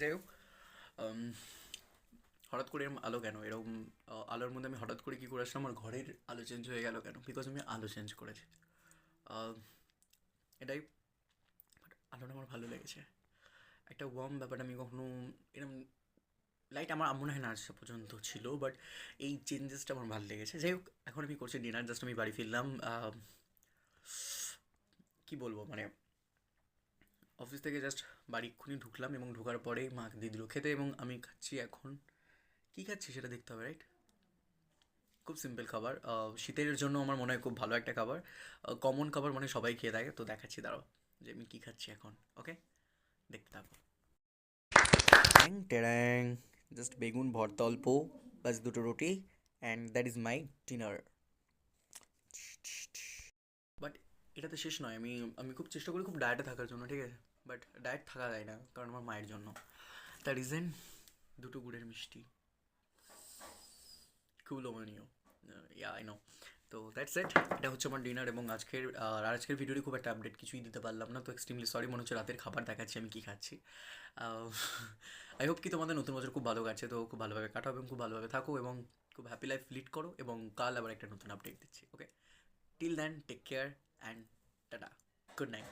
যাই হোক, হঠাৎ করে এরকম আলো কেন এরকম, আলোর মধ্যে আমি হঠাৎ করে কী করে আসলাম, আমার ঘরের আলো চেঞ্জ হয়ে গেল কেন? বিকজ আমি আলো চেঞ্জ করেছি। আহ, এটাই। বাট আলোটা আমার ভালো লেগেছে, একটা ওয়ার্ম ব্যাপার আমি কখনো এরকম লাইট আমার মনে হয় না আজ পর্যন্ত ছিল। বাট এই চেঞ্জেসটা আমার ভালো লেগেছে। যাই হোক, এখন আমি করছি ডিনার, জাস্ট আমি বাড়ি ফিরলাম। কি বলবো মানে, অফিস থেকে জাস্ট বাড়ি এক্ষুনি ঢুকলাম এবং ঢোকার পরেই মাকে দিয়ে দিল খেতে এবং আমি খাচ্ছি এখন। কী খাচ্ছি সেটা দেখতে হবে, রাইট? খুব সিম্পল খাবার, শীতের জন্য আমার মনে হয় খুব ভালো একটা খাবার, কমন খাবার, মানে সবাই খেয়ে থাকে। তো দেখাচ্ছি, দাঁড়াও যে আমি কী খাচ্ছি এখন। ওকে, দেখতে থাকো। ট্যাং ট্যাং, জাস্ট বেগুন ভর্তা অল্প, ব্যাস দুটো রুটি, and that is my dinner. But এটাতে শেষ নয়। আমি আমি খুব চেষ্টা করি খুব ডায়েটে থাকার জন্য, ঠিক আছে? বাট ডায়েট থাকা যায় না, কারণ আমার মায়ের জন্য। তার রিজন, দুটো গুড়ের মিষ্টি, খুব লোভনীয়। Yeah I know. তো দ্যাটস ইট, এটা হচ্ছে আমার ডিনার এবং আজকের ভিডিওটি খুব একটা আপডেট কিছুই দিতে পারলাম না, তো এক্সট্রিমলি সরি। মনে হচ্ছে রাতের খাবার দেখাচ্ছি আমি কী খাচ্ছি। আই হোপ কি তোমাদের নতুন বছর খুব ভালো কাটছে, তো খুব ভালোভাবে কাটাও এবং খুব ভালোভাবে থাকো এবং খুব হ্যাপি লাইফ লিড করো, এবং কাল আবার একটা নতুন আপডেট দিচ্ছি। Okay, till then take care and tata, good night.